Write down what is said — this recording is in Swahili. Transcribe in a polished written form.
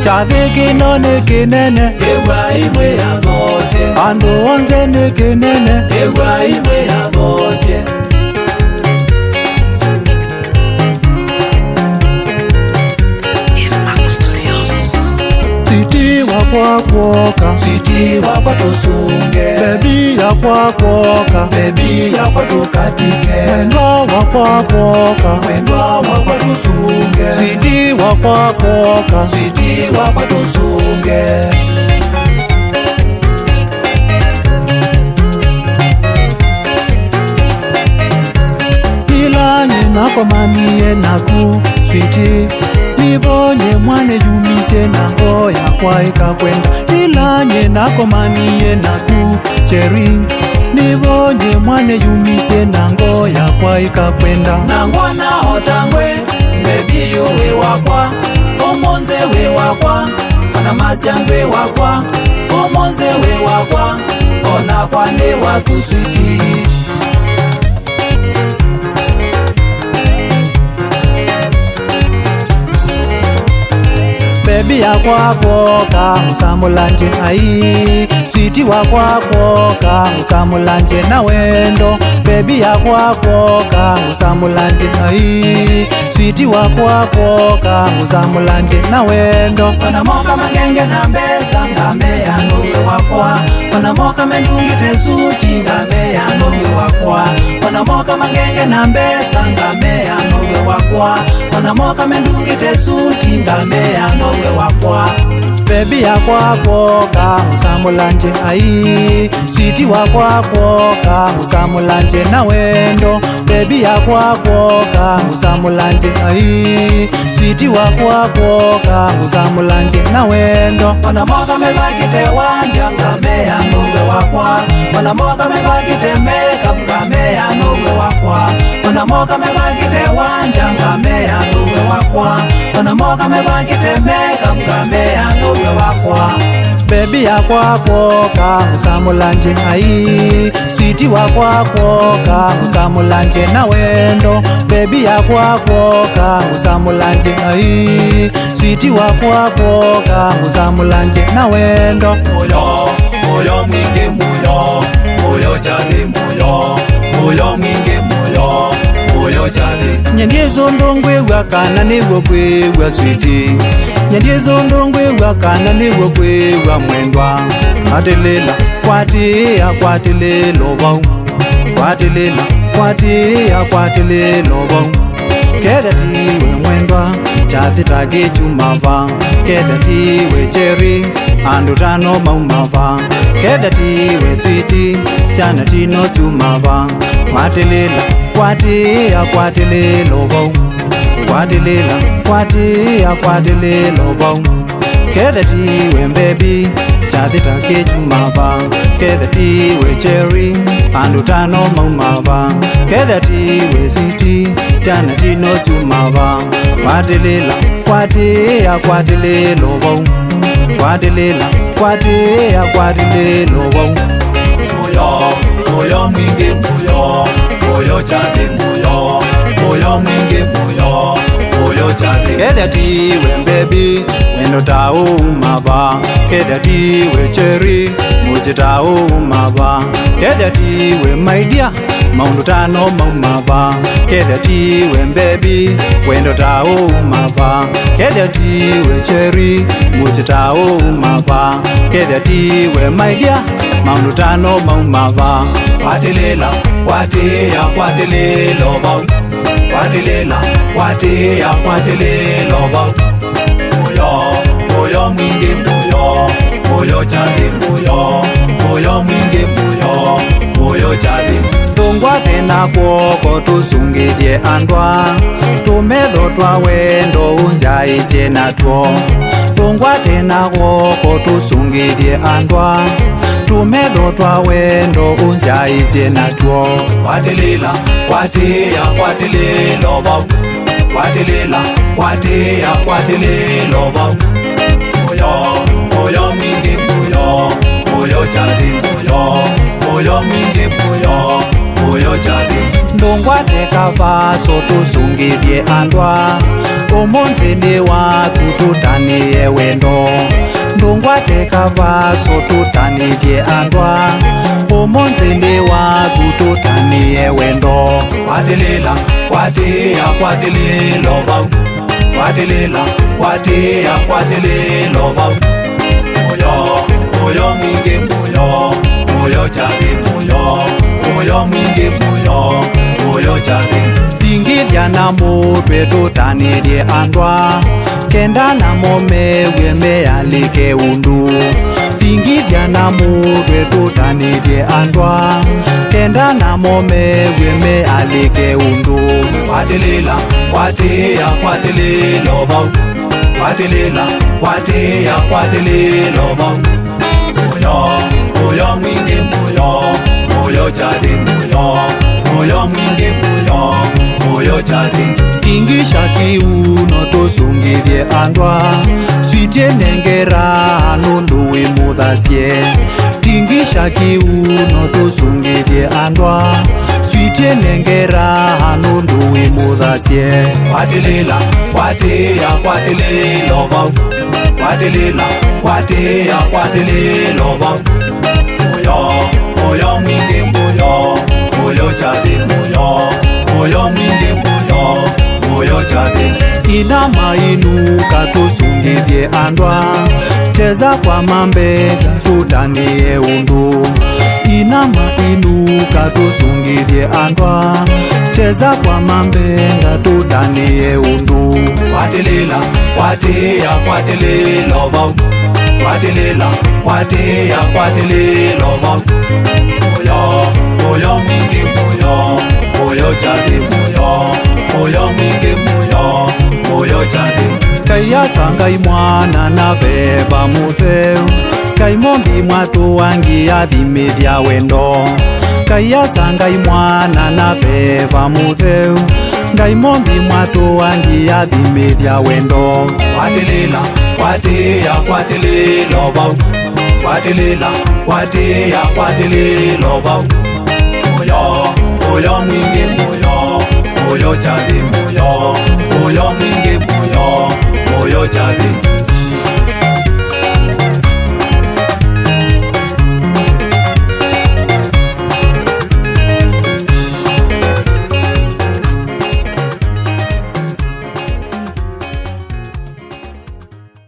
Chadiki no nekinene Ewa imwe ya gosye Ando onze nekinene Ewa imwe ya gosye Sweetie wakwa kwoka Sweetie wakwa tusunge Baby yakwa kwoka Baby yakwa tukatike Mwendwa wakwa kwoka Mwendwa wakwa tusunge Sweetie wakwa kwoka Sweetie wakwa tusunge Ilanye nakomanie naku Sweetie Nibonye mwane yumise na ngoya kwa ikakwenda Ilanye nakomanie naku Cherry Nibonye mwane yumise na ngoya kwa ikakwenda Nangwana otangwe Baby yuwe wakwa Omonze we wakwa Ona masyangwe wakwa Omonze we wakwa Ona kwande watu Sweetie Baby yakwa kwoka musamulanje ai Sweetie wakwa kwoka musamulanje na wendo Baby yakwa kwoka musamulanje ai Sweetie wakwa kwoka musamulanje na wendo Ona moka mangenge na mbesa ngame ya nuwe wakwa Ona moka mendungi tesuti ngame ya nuwe wakwa Ona moka mangenge na mbesa ngame ya nuwe wakwa Ona moka mendungi tesuti ngame ya nuwe wakwa Baby yakwa kwoka musamulanje ai Sweetie wakwa kwoka musamulanje na wendo Baby yakwa kwoka musamulanje ai Sweetie wakwa kwoka musamulanje na wendo Ona moka mebakite wanja ngame ya nuwe wakwa Ona moka mebakite makeup ngame ya nuwe wakwa Ona moka mebakite wanja ngame ya nuwe wakwa Ona moka mebakite makeup ngame ya nuwe wakwa Baby yakwa kwoka musamulanje ai Sweetie wakwa kwoka musamulanje na wendo Baby yakwa kwoka musamulanje ai Sweetie wakwa kwoka musamulanje na wendo Moyo mwingi moyo jali moyo mwingi moyo jali Nyendezo ndongwe wakana niwo kwewa Sweetie Nyendezo ndongwe wakana niwo kwewa mwendwa Kwatilela kwatilela wau Kwatilela kwatilela wau Keda tiwe mwendwa chathita kichumava Keda tiwe Cherry andutano maumava Keda tiwe Sweetie siana tino sumava Kwatilela kwatilela wau Kwatilela kwatilela wau Keda tiwe baby chathita kichumava Keda tiwe Cherry andutano maumava Keda tiwe Sweetie siana tino sumava Kwatilela kwatilela wau Kwatilela kwatilela wau Moyo mwingi moyo jali moyo mwingi moyo jali Keda tiwe baby wendo taumava Keda tiwe Cherry muzi taumava Keda tiwe my dear maundu tano maumava Keda tiwe baby wendo taumava Keda tiwe Cherry muzi taumava Keda tiwe my dear maundu tano maumava Kwatilela kwatilela wau Kwatilela kwatilela wau Moyo mwingi moyo jali moyo mwingi moyo jali Tungwa tena kwoko tusungidye andwa Tumetho twa wendo unzya isye natwo Tungwa tena kwoko tusungidye andwa Tumetho twa wendo unzya isye natwo Kwatilela kwatilela wau Kwatilela kwatilela wau Moyo mwingi moyo jali moyo mwingi moyo jali ndongwate kavaso tusungithie andwa umunzini waku tutanie wendo ndongwate kavaso tutanithie andwa umunzini waku tutanie wendo kwatilila kwatia kwatililo vau kwatilila kwatia kwatililo vau moyo mwingi moyo chadi moyo mwingi moyo chadi tingithia na mutwe tutanirie andwa kenda na momewe mealike undu tingithia na mutwe tutanirie andwa kenda na momewe mealike undu kwatilila kwatia kwatililo vau kwatilila kwatia kwatililo vau moyo mwingi moyo chadi moyo mwingi moyo chadi tingisha kiuno tusungithie andwa switie nengera nunduwi muthasie tingisha kiuno tusungithie andwa switie nengera nunduwi muthasie kwatilila kwatia kwatililo vau kwatilila kwatia kwatililo vau moyo mwingi moyo chadi moyo mwingi moyo chadi inama inuka tusungithie andwa cheza kwa mambega tutanie undu inama inuka tusungithie andwa cheza kwa mambega tutanie undu kwatilila kwatia kwatililo vau kwatilila kwatia kwatililo vau moyo mwingi moyo chadi moyo mwingi moyo chadi kaya sangai mwana na beba mutheu kai mombi mwatu wangi athimithia wendo kaya sangai mwana na beba mutheu ngai mombi mwatu wangi athimithia wendo kwatilila kwatia kwatililo vau kwatilila kwatia kwatililo vau moyo mwingi moyo chadi moyo mwingi moyo chadi